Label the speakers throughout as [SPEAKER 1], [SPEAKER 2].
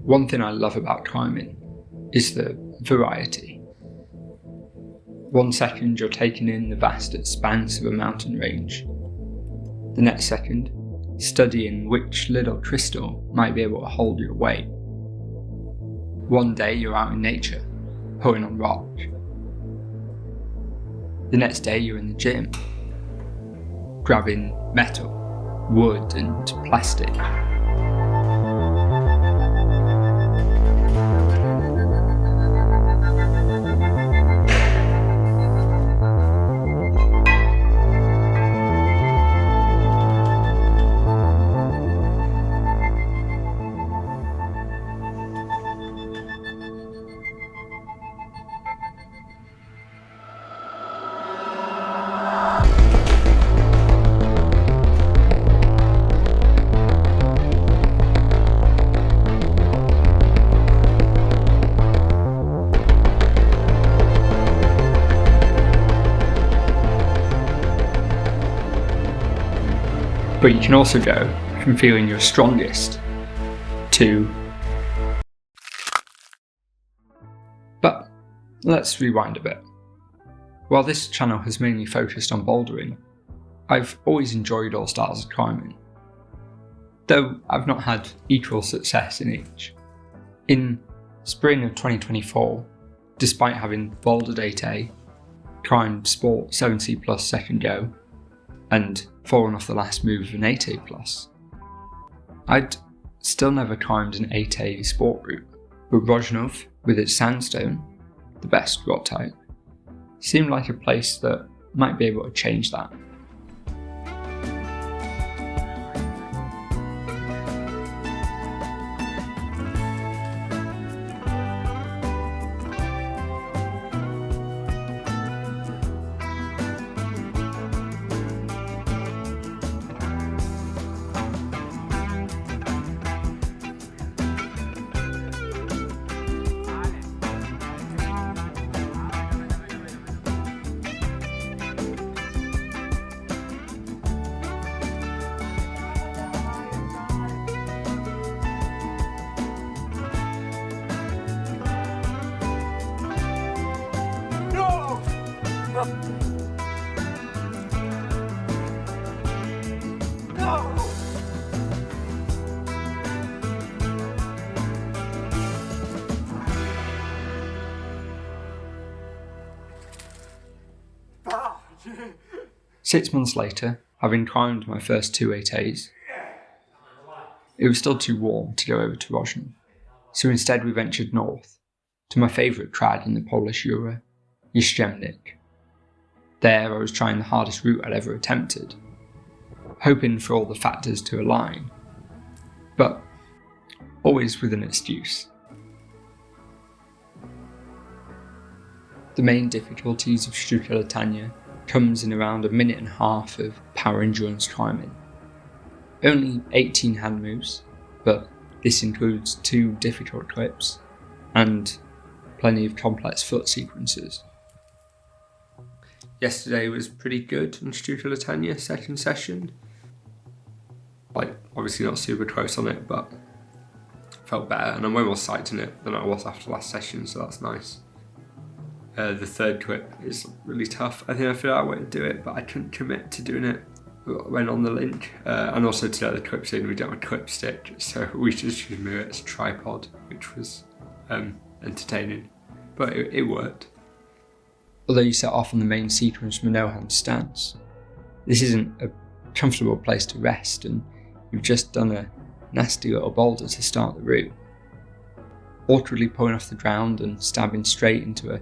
[SPEAKER 1] One thing I love about climbing is the variety. 1 second you're taking in the vast expanse of a mountain range. The next second, studying which little crystal might be able to hold your weight. One day you're out in nature, pulling on rock. The next day you're in the gym, grabbing metal, wood and plastic. But you can also go from feeling your strongest to... But let's rewind a bit. While this channel has mainly focused on bouldering, I've always enjoyed all styles of climbing, though I've not had equal success in each. In spring of 2024, despite having bouldered 8A, climbed Sport 7C Plus second go, and fallen off the last move of an 8A Plus, I'd still never climbed an 8A sport route, but Rozhnov, with its sandstone, the best rock type, seemed like a place that might be able to change that. Six months later, having climbed my first 2 8As, it was still too warm to go over to Rozhnov, so instead we ventured north, to my favourite crag in the Polish Jura, Jastrzębnik. There I was trying the hardest route I'd ever attempted, hoping for all the factors to align, but always with an excuse. The main difficulties of Sztuka Latania comes in around 1.5 minutes of power endurance climbing. Only 18 hand moves, but this includes 2 difficult clips and plenty of complex foot sequences. Yesterday was pretty good on Sztuka Latania, second session. Obviously not super close on it, but felt better, and I'm way more psyched in it than I was after last session, so that's nice. The third clip is really tough. I think I figured out a way to do it, but I couldn't commit to doing it when on the link. And also to get the clips in, we don't have a clip stick, so we just used it as a tripod, which was entertaining. But it worked. Although you set off on the main sequence from a no-hand stance, this isn't a comfortable place to rest, and you've just done a nasty little boulder to start the route. Awkwardly pulling off the ground and stabbing straight into a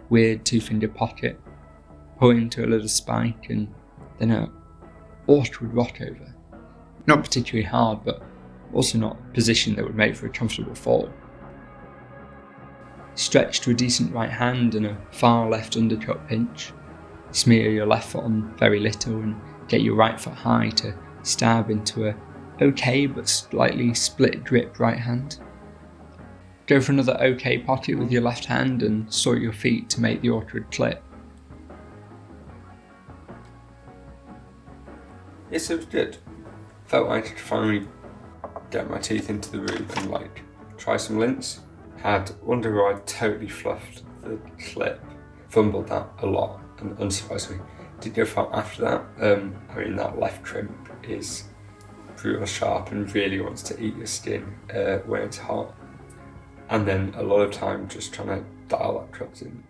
[SPEAKER 1] weird 2-finger pocket, pulling to a little spike and then a awkward rock over. Not particularly hard, but also not a position that would make for a comfortable fall. Stretch to a decent right hand and a far left undercut pinch. Smear your left foot on very little and get your right foot high to stab into a okay but slightly split grip right hand. Go for another okay pocket with your left hand and sort your feet to make the awkward clip. Yes, it was good. Felt like I could finally get my teeth into the route and try try some lints. Had one day where I totally fluffed the clip, fumbled that a lot, and unsurprisingly did go far after that. I mean, that left trim is brutal sharp and really wants to eat your skin when it's hot. And then a lot of time just trying to dial that crux in.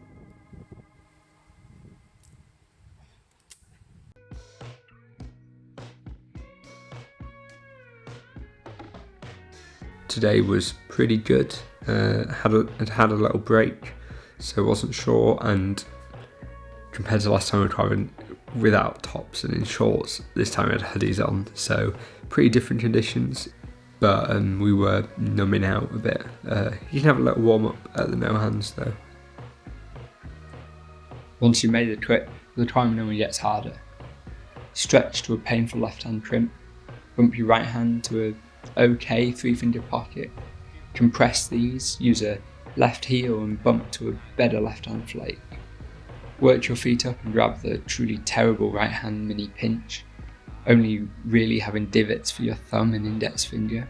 [SPEAKER 1] Today was pretty good. Had a little break, so wasn't sure, and compared to last time we were driving without tops and in shorts, this time we had hoodies on, so pretty different conditions, but we were numbing out a bit. You can have a little warm up at the no hands though.
[SPEAKER 2] Once you made the trip, the climb normally gets harder. Stretch to a painful left hand crimp, bump your right hand to a okay 3-finger pocket, compress these, use a left heel and bump to a better left hand flake. Work your feet up and grab the truly terrible right hand mini pinch, only really having divots for your thumb and index finger.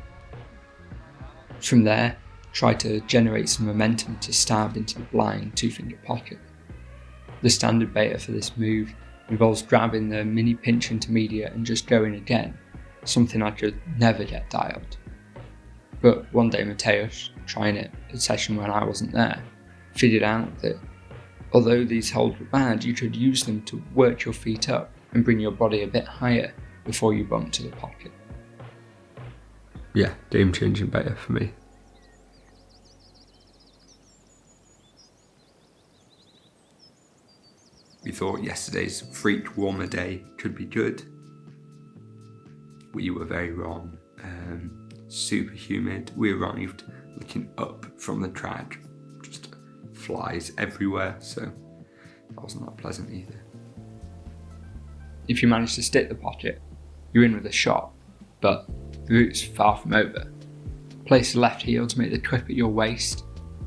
[SPEAKER 2] From there, try to generate some momentum to stab into the blind 2-finger pocket. The standard beta for this move involves grabbing the mini pinch intermediate and just going again, something I could never get dialed. But one day Mateusz, trying it at a session when I wasn't there, figured out that although these holds were bad, you could use them to work your feet up and bring your body a bit higher before you bump to the pocket.
[SPEAKER 1] Yeah, game changing beta for me. We thought yesterday's freak warmer day could be good. We were very wrong. Super humid. We arrived looking up from the crag, just flies everywhere, so that wasn't that pleasant either.
[SPEAKER 2] If you manage to stick the pocket, you're in with a shot, but the route's far from over. Place the left heel to make the trip at your waist,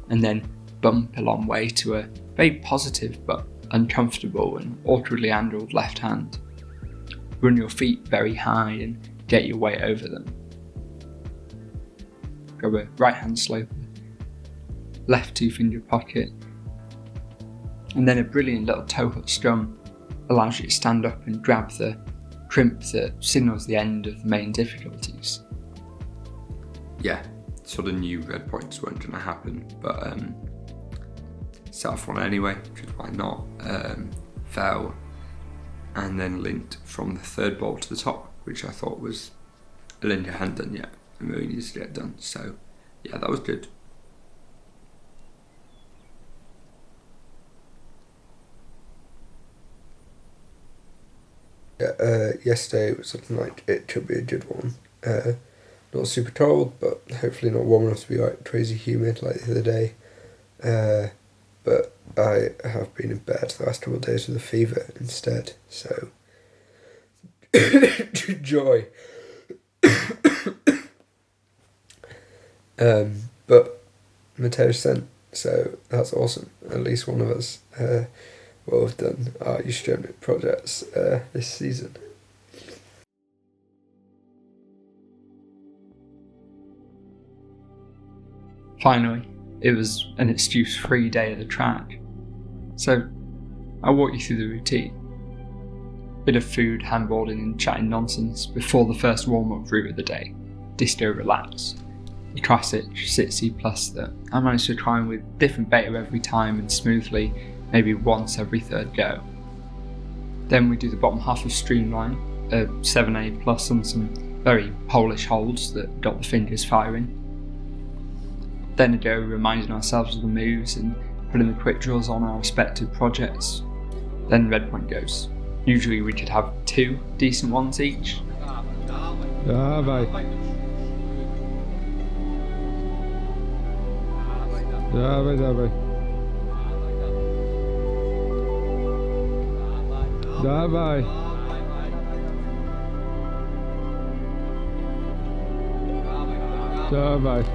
[SPEAKER 2] and then bump a long way to a very positive but uncomfortable and awkwardly angled left hand. Run your feet very high and get your weight over them. Grab a right hand sloper, left 2-finger pocket, and then a brilliant little toe hook strum allows you to stand up and grab the crimp that signals the end of the main difficulties.
[SPEAKER 1] Yeah, sort of knew Redpoints weren't going to happen, but set off one anyway, because why not? Fell, and then linked from the third bolt to the top, which I thought was a link I hadn't done yet and really needs to get done. So yeah, that was good.
[SPEAKER 3] Yeah, yesterday was something like it could be a good one. Not super cold, but hopefully not warm enough to be like crazy humid like the other day. But I have been in bed the last couple of days with a fever instead, so joy. But Mateusz sent, so that's awesome. At least one of us will have done our Jastrzębnik projects this season.
[SPEAKER 2] Finally, it was an excuse-free day at the track. So, I'll walk you through the routine. Bit of food, handballing and chatting nonsense before the first warm-up route of the day, Disco Relax. The classic sit-C plus that I managed to climb with different beta every time and smoothly, maybe once every third go. Then we do the bottom half of Streamline, a 7A plus on some very Polish holds that got the fingers firing. Then a go reminding ourselves of the moves and putting the quick draws on our respective projects. Then Redpoint goes. Usually we could have 2 decent ones each.
[SPEAKER 4] Dawaj. Dawaj, dawaj. Dawaj. Dawaj.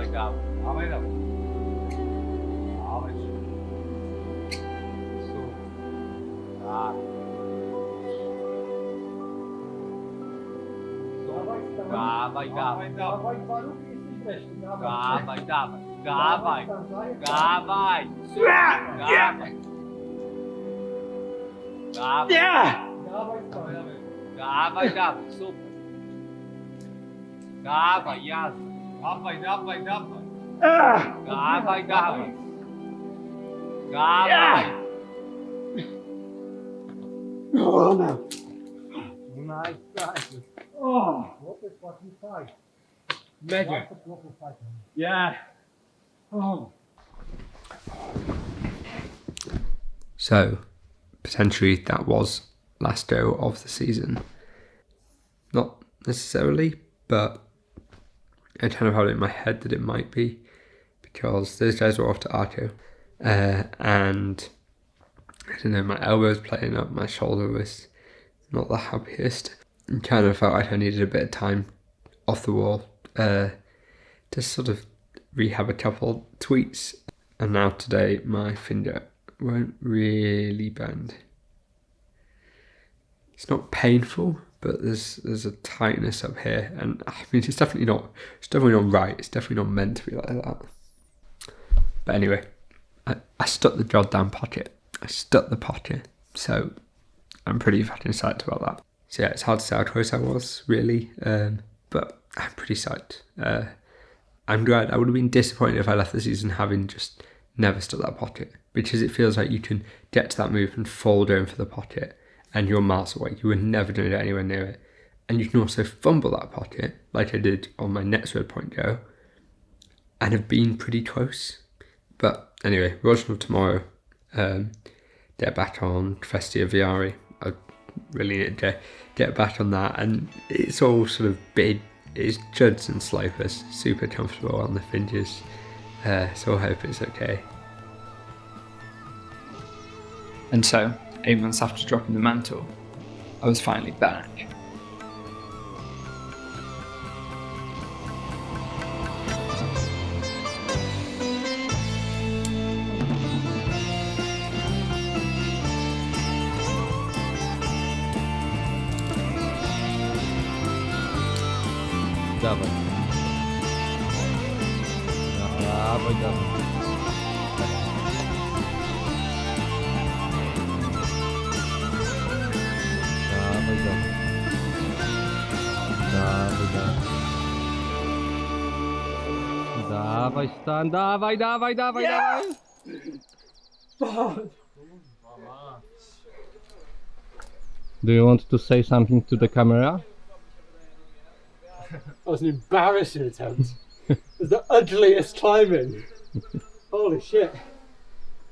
[SPEAKER 5] Dawaj, dawaj. Dawaj, dawaj. Dawaj. Dawaj. Dawaj. Dawaj, dawaj. Super. Dawaj, jazda. Dawaj, dawaj, dawaj. Dawaj, dawaj. Dawaj.
[SPEAKER 6] Oh no.
[SPEAKER 5] Nice practice.
[SPEAKER 6] Oh.
[SPEAKER 5] What the fucking fight?
[SPEAKER 6] Major. Yeah. Oh.
[SPEAKER 1] So, potentially that was last go of the season. Not necessarily, but I kind of had it in my head that it might be, because those guys were off to Arco, and I don't know, my elbow was playing up, my shoulder was not the happiest, and kind of felt like I needed a bit of time off the wall to sort of rehab a couple tweets, and now today my finger won't really bend. It's not painful, but there's a tightness up here, and I mean it's definitely not right. It's definitely not meant to be like that. But anyway, I stuck the goddamn pocket. I stuck the pocket, so I'm pretty fucking psyched about that. So yeah, it's hard to say how close I was really, but I'm pretty psyched. I'm glad. I would have been disappointed if I left the season having just never stuck that pocket, because it feels like you can get to that move and fall down for the pocket and you're miles away. You were never going to get anywhere near it. And you can also fumble that pocket like I did on my next Redpoint go and have been pretty close. But anyway, version of tomorrow, get back on Kwestia Wiary. I really need to get back on that, and it's all sort of big. It's juds and slopers, super comfortable on the fringes, so I hope it's okay.
[SPEAKER 2] And so, 8 months after dropping the mantle, I was finally back.
[SPEAKER 6] Dawaj. Dawaj, dawaj. Dawaj, dawaj. Dawaj, dawaj. Dawaj, Stan, dawaj, dawaj, dawaj, dawaj. Do you want to say something to the camera?
[SPEAKER 7] That was an embarrassing attempt. It was the ugliest climbing. Holy shit.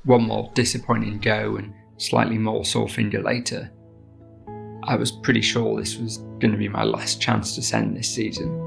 [SPEAKER 2] One more disappointing go and slightly more sore finger later, I was pretty sure this was going to be my last chance to send this season.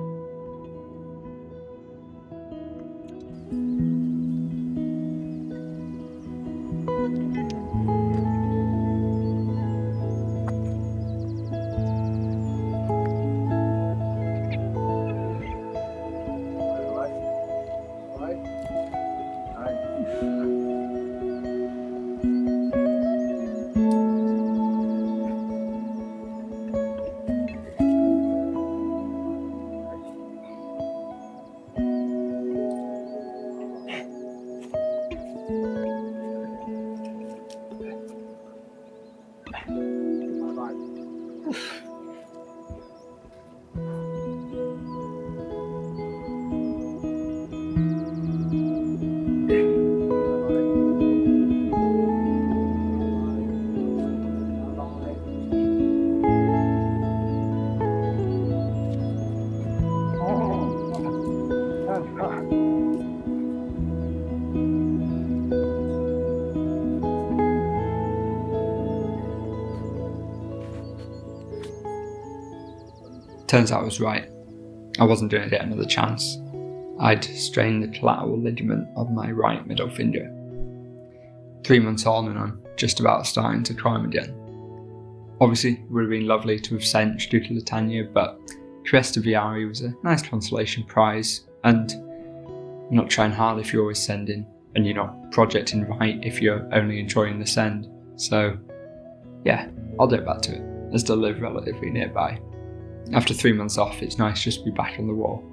[SPEAKER 2] Turns out I was right. I wasn't going to get another chance. I'd strained the collateral ligament of my right middle finger. 3 months on and I'm just about starting to climb again. Obviously, it would have been lovely to have sent Sztuka Latania, but Kwestia Wiary was a nice consolation prize, and You're not trying hard if you're always sending, and you're not projecting right if you're only enjoying the send. So yeah, I'll do it back to it. I still live relatively nearby. After 3 months off, it's nice just to be back on the wall.